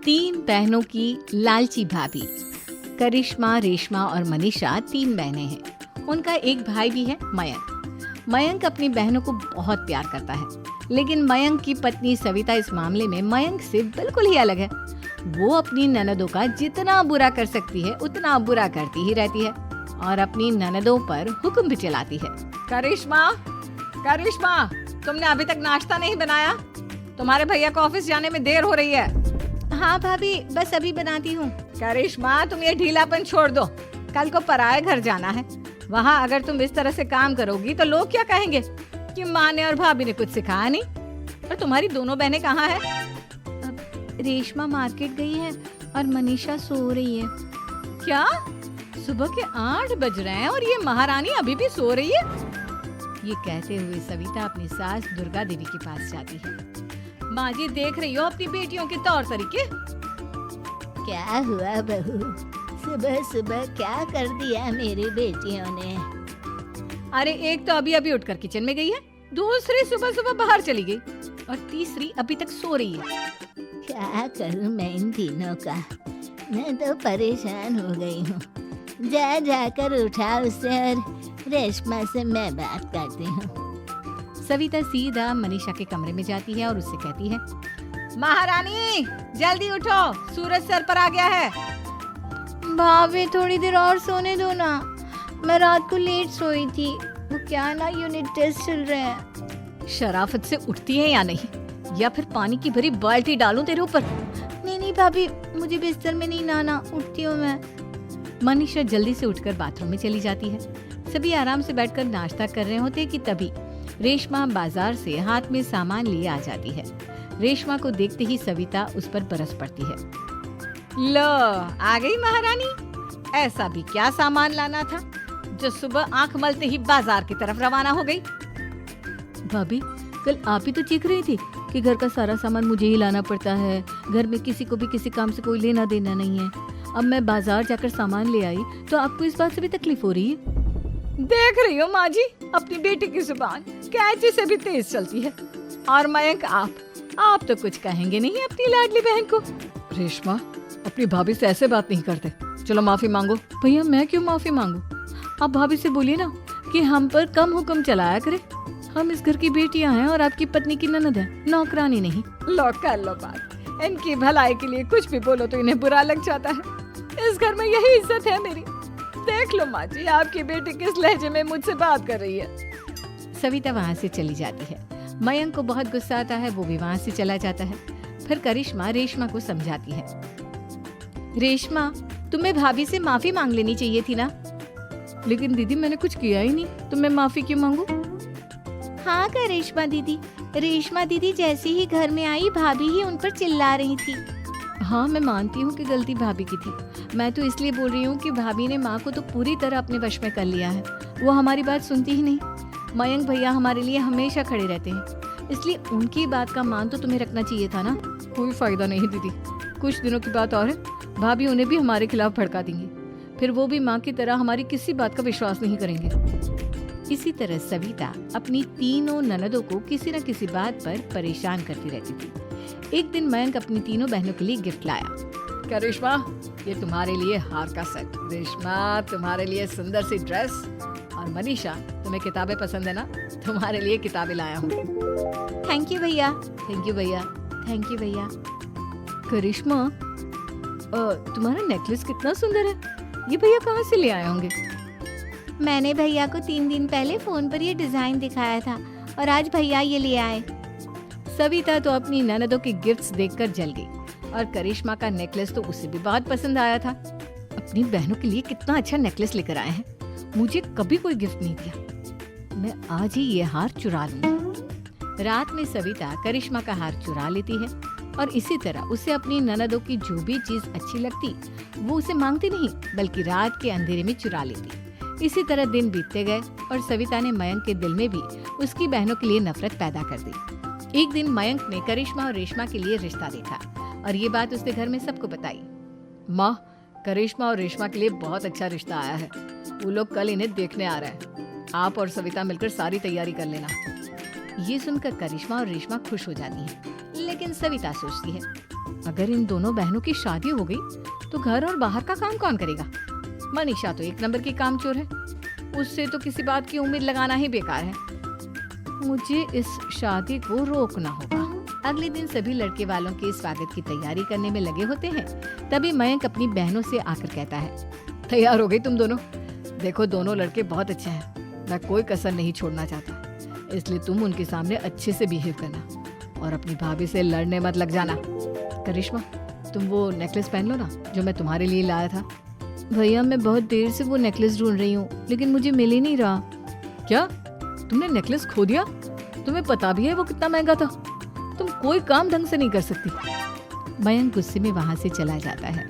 तीन बहनों की लालची भाभी। करिश्मा, रेशमा और मनीषा तीन बहनें हैं। उनका एक भाई भी है, मयंक। मयंक अपनी बहनों को बहुत प्यार करता है, लेकिन मयंक की पत्नी सविता इस मामले में मयंक से बिल्कुल ही अलग है। वो अपनी ननदों का जितना बुरा कर सकती है उतना बुरा करती ही रहती है और अपनी ननदों पर हुक्म भी चलाती है। करिश्मा, करिश्मा, तुमने अभी तक नाश्ता नहीं बनाया? तुम्हारे भैया को ऑफिस जाने में देर हो रही है। हाँ भाभी, बस अभी बनाती हूँ। करिश्मा, तुम ये ढीलापन छोड़ दो। कल को पराये घर जाना है। वहाँ अगर तुम इस तरह से काम करोगी तो लोग क्या कहेंगे कि माँ ने और भाभी ने कुछ सिखाया नहीं। और तुम्हारी दोनों बहनें कहाँ हैं? रेशमा मार्केट गई है और मनीषा सो रही है। क्या? सुबह के 8 बज रहे हैं और ये महारानी अभी भी सो रही है? ये कहते हुए सविता अपनी सास दुर्गा देवी के पास जाती है। माँ जी, देख रही हो अपनी बेटियों के तौर तरीके? क्या हुआ बहू, सुबह सुबह क्या कर दिया मेरी बेटियों ने? अरे एक तो अभी अभी उठकर किचन में गई है, दूसरी सुबह सुबह बाहर चली गई और तीसरी अभी तक सो रही है। क्या करूं मैं इन तीनों का? मैं तो परेशान हो गई हूँ। जा जाकर उठा उसे और रेशमा से मैं बात करती हूँ। सविता सीधा मनीषा के कमरे में जाती है और उससे कहती है, महारानी जल्दी उठो, सूरज सर पर आ गया है। भाभी थोड़ी देर और सोने दो ना, मैं रात को लेट सोई थी। वो क्या ना यूनिट टेस्ट चल रहे हैं। शराफत से उठती है या नहीं, या फिर पानी की भरी बाल्टी डालूं तेरे ऊपर? नहीं भाभी, मुझे बिस्तर में नहीं नहाना, उठती हूँ मैं। मनीषा जल्दी से उठकर बाथरूम में चली जाती है। सभी आराम से बैठकर नाश्ता कर रहे होते कि तभी रेशमा बाजार से हाथ में सामान लिए आ जाती है। रेशमा को देखते ही सविता उस पर बरस पड़ती है। लो, आ गई महारानी। ऐसा भी क्या सामान लाना था जो सुबह आंख मलते ही बाजार की तरफ रवाना हो गई? भाभी, कल आप ही तो चीख रही थी कि घर का सारा सामान मुझे ही लाना पड़ता है, घर में किसी को भी किसी काम से कोई लेना देना नहीं है। अब मैं बाजार जाकर सामान ले आई तो आपको इस बात से भी तकलीफ हो रही है? देख रही हो माँ जी, अपनी बेटी की जुबान कैंची से भी तेज चलती है। और मयंक, आप तो कुछ कहेंगे नहीं अपनी लाडली बहन को। रेशमा, अपनी भाभी से ऐसे बात नहीं करते। चलो माफी मांगो। भैया, मैं क्यों माफी मांगू? आप भाभी से बोलिए ना कि हम पर कम हुक्म चलाया करे। हम इस घर की बेटियां हैं और आपकी पत्नी की ननद है, नौकरानी नहीं। लो कर लो बात। इनकी भलाई के लिए कुछ भी बोलो तो इन्हें बुरा लग जाता है। इस घर में यही इज्जत है मेरी। देख लो माँ जी, आपकी बेटी किस लहजे में मुझसे बात कर रही है। सविता वहाँ से चली जाती है। मयंक को बहुत गुस्सा आता है, वो भी वहाँ से चला जाता है। फिर करिश्मा रेशमा को समझाती है, रेशमा, तुम्हें भाभी से माफी मांग लेनी चाहिए थी ना। लेकिन दीदी, मैंने कुछ किया ही नहीं, तो मैं माफी क्यों मांगू? हाँ का रेशमा दीदी, रेशमा दीदी जैसे ही घर में आई भाभी ही उन पर चिल्ला रही थी। हाँ, मैं मानती हूँ कि गलती भाभी की थी। मैं तो इसलिए बोल रही हूँ कि भाभी ने माँ को तो पूरी तरह अपने वश में कर लिया है। वो हमारी बात सुनती ही नहीं। मयंक भैया हमारे लिए हमेशा खड़े रहते हैं, इसलिए उनकी बात का मान तो तुम्हें रखना चाहिए था ना। कोई फायदा नहीं दीदी, कुछ दिनों की बात और है, भाभी उन्हें भी हमारे खिलाफ भड़का देंगी। फिर वो भी माँ की तरह हमारी किसी बात का विश्वास नहीं करेंगे। इसी तरह सविता अपनी तीनों ननदों को किसी न किसी बात पर परेशान करती रहती थी। एक दिन मयंक अपनी तीनों बहनों के लिए गिफ्ट लाया। करिश्मा, ये तुम्हारे लिए हार का सेट। रेशमा, तुम्हारे लिए सुंदर सी ड्रेस। और मनीषा, तुम्हें किताबें पसंद है ना, तुम्हारे लिए किताबें लाया हूँ। थैंक यू भैया। थैंक यू भैया। थैंक यू भैया। करिश्मा, तुम्हारा नेकलेस कितना सुंदर है। ये भैया कहाँ से ले आए होंगे? मैंने भैया को 3 दिन पहले फोन पर ये डिजाइन दिखाया था और आज भैया ये ले आए। सविता तो अपनी ननदों के गिफ्ट्स देखकर जल गई और करिश्मा का नेकलेस तो उसे भी बहुत पसंद आया था। अपनी बहनों के लिए कितना अच्छा नेकलेस लेकर आए हैं, मुझे कभी कोई गिफ्ट नहीं दिया। मैं आज ही ये हार चुरा लूंगी। रात में सविता करिश्मा का हार चुरा लेती है और इसी तरह उसे अपनी ननदों की जो भी चीज अच्छी लगती वो उसे मांगती नहीं, बल्कि रात के अंधेरे में चुरा लेती। इसी तरह दिन बीतते गए और सविता ने मयंक के दिल में भी उसकी बहनों के लिए नफरत पैदा कर दी। एक दिन मयंक ने करिश्मा और रेशमा के लिए रिश्ता देखा और ये बात उसने घर में सबको बताई। माँ, करिश्मा और रेशमा के लिए बहुत अच्छा रिश्ता आया है। वो लोग कल इन्हें देखने आ रहे हैं। आप और सविता मिलकर सारी तैयारी कर लेना। ये सुनकर करिश्मा और रेशमा खुश हो जाती हैं, लेकिन सविता सोचती है, अगर इन दोनों बहनों की शादी हो गई तो घर और बाहर का काम कौन करेगा? मनीषा तो एक नंबर की कामचोर है, उससे तो किसी बात की उम्मीद लगाना ही बेकार है। मुझे इस शादी को रोकना होगा। अगले दिन सभी लड़के वालों के स्वागत की तैयारी करने में लगे होते हैं। तभी मयंक अपनी बहनों से आकर कहता है, तैयार हो गई तुम दोनों? देखो दोनों लड़के बहुत अच्छे हैं, मैं कोई कसर नहीं छोड़ना चाहता, इसलिए तुम उनके सामने अच्छे से बिहेव करना और अपनी भाभी से लड़ने मत लग जाना। करिश्मा, तुम वो नेकलेस पहन लो ना जो मैं तुम्हारे लिए लाया था। भैया मैं बहुत देर से वो नेकलेस ढूंढ रही हूँ, लेकिन मुझे मिल ही नहीं रहा। क्या तुमने नेकलेस खो दिया? तुम्हें पता भी है वो कितना महंगा था? तुम कोई काम ढंग से नहीं कर सकती। मयंक गुस्से में वहां से चला जाता है।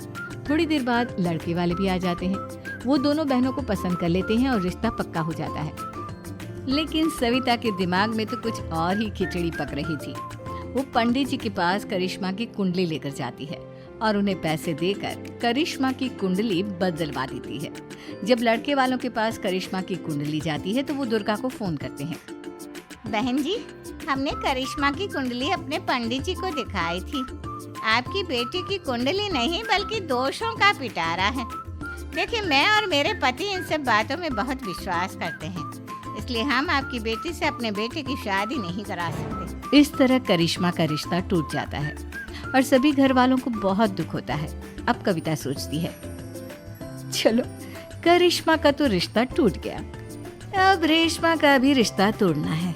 थोड़ी देर बाद लड़के वाले भी आ जाते हैं। वो दोनों बहनों को पसंद कर लेते हैं और रिश्ता पक्का हो जाता है। लेकिन सविता के दिमाग में तो कुछ और ही खिचड़ी पक रही थी। वो पंडित जी के पास करिश्मा की कुंडली लेकर जाती है और उन्हें पैसे देकर करिश्मा की कुंडली बदलवा देती है। जब लड़के वालों के पास करिश्मा की कुंडली जाती है तो वो दुर्गा को फोन करते हैं। बहन जी, हमने करिश्मा की कुंडली अपने पंडित जी को दिखाई थी। आपकी बेटी की कुंडली नहीं बल्कि दोषों का पिटारा है। देखिए, मैं और मेरे पति इन सब बातों में बहुत विश्वास करते हैं, इसलिए हम आपकी बेटी से अपने बेटे की शादी नहीं करा सकते। इस तरह करिश्मा का रिश्ता टूट जाता है और सभी घर वालों को बहुत दुख होता है। अब कविता सोचती है, चलो करिश्मा का तो रिश्ता टूट गया, अब रेशमा का भी रिश्ता तोड़ना है।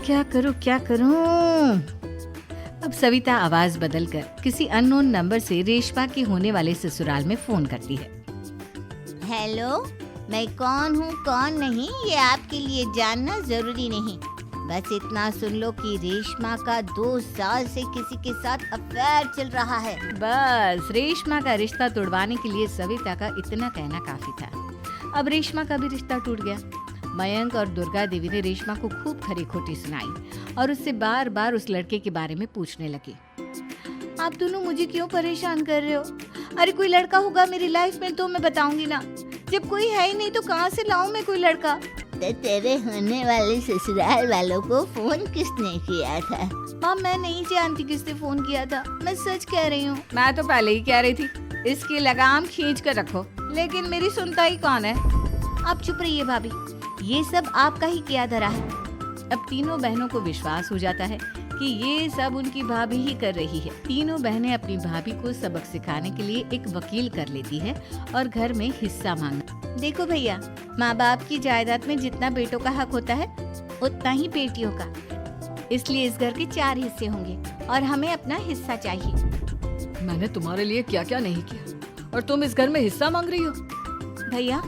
क्या करूं? अब सविता आवाज बदलकर किसी अननोन नंबर से रेशमा के होने वाले ससुराल में फोन करती है। हेलो, मैं कौन हूँ कौन नहीं ये आपके लिए जानना जरूरी नहीं। बस इतना सुन लो कि रेशमा का 2 साल से किसी के साथ अफेयर चल रहा है। बस रेशमा का रिश्ता तोड़वाने के लिए सविता का इतना कहना काफी था। अब रेशमा का भी रिश्ता टूट गया। मयंक और दुर्गा देवी ने रेशमा को खूब खरी खोटी सुनाई और उससे बार बार उस लड़के के बारे में पूछने लगी। आप दोनों मुझे क्यों परेशान कर रहे हो? अरे कोई लड़का होगा मेरी लाइफ में तो मैं बताऊंगी ना, जब कोई है ही नहीं तो कहाँ से लाऊं मैं कोई लड़का? तो तेरे होने वाले ससुराल वालों को फोन किसने किया था? माँ मैं नहीं जानती किसने फोन किया था, मैं सच कह रही हूँ। मैं तो पहले ही कह रही थी इसकी लगाम खींच कर रखो, लेकिन मेरी सुनता ही कौन है। आप चुप रहिए भाभी, ये सब आपका ही किया धरा है। अब तीनों बहनों को विश्वास हो जाता है कि ये सब उनकी भाभी ही कर रही है। तीनों बहनें अपनी भाभी को सबक सिखाने के लिए एक वकील कर लेती है और घर में हिस्सा मांगना। देखो भैया, माँ बाप की जायदाद में जितना बेटों का हक होता है उतना ही बेटियों का, इसलिए इस घर के 4 हिस्से होंगे और हमें अपना हिस्सा चाहिए। मैंने तुम्हारे लिए क्या क्या नहीं किया और तुम इस घर में हिस्सा मांग रही हो? भैया,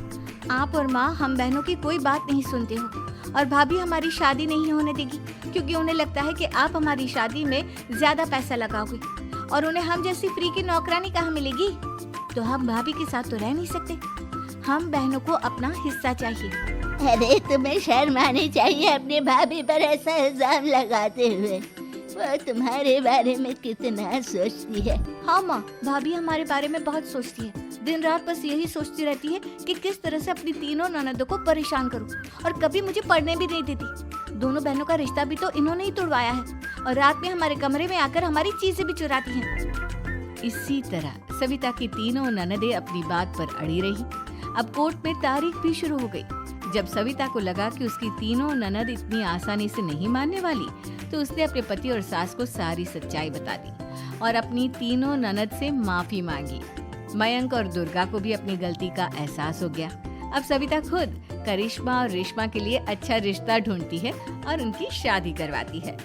आप और माँ हम बहनों की कोई बात नहीं सुनते हो और भाभी हमारी शादी नहीं होने देगी क्योंकि उन्हें लगता है कि आप हमारी शादी में ज्यादा पैसा लगाओगे और उन्हें हम जैसी फ्री की नौकरानी कहाँ मिलेगी। तो हम भाभी के साथ तो रह नहीं सकते, हम बहनों को अपना हिस्सा चाहिए। अरे तुम्हें शर्म आनी चाहिए अपने भाभी पर ऐसा इल्जाम लगाते हुए। वो तुम्हारे बारे में कितना सोचती है। हाँ माँ, भाभी हमारे बारे में बहुत सोचती है, दिन रात बस यही सोचती रहती है कि किस तरह से अपनी तीनों ननदों को परेशान करूं और कभी मुझे पढ़ने भी नहीं देती। दोनों बहनों का रिश्ता भी तो इन्होंने ही तोड़वाया है और रात में हमारे कमरे में आकर हमारी चीजें भी चुराती हैं। इसी तरह सविता की तीनों ननदें अपनी बात पर अड़ी रही। अब कोर्ट में तारीख भी शुरू हो गई। जब सविता को लगा कि उसकी तीनों ननद इतनी आसानी से नहीं मानने वाली, तो उसने अपने पति और सास को सारी सच्चाई बता दी और अपनी तीनों ननद से माफी मांगी। मयंक और दुर्गा को भी अपनी गलती का एहसास हो गया। अब सविता खुद करिश्मा और रेशमा के लिए अच्छा रिश्ता ढूंढती है और उनकी शादी करवाती है।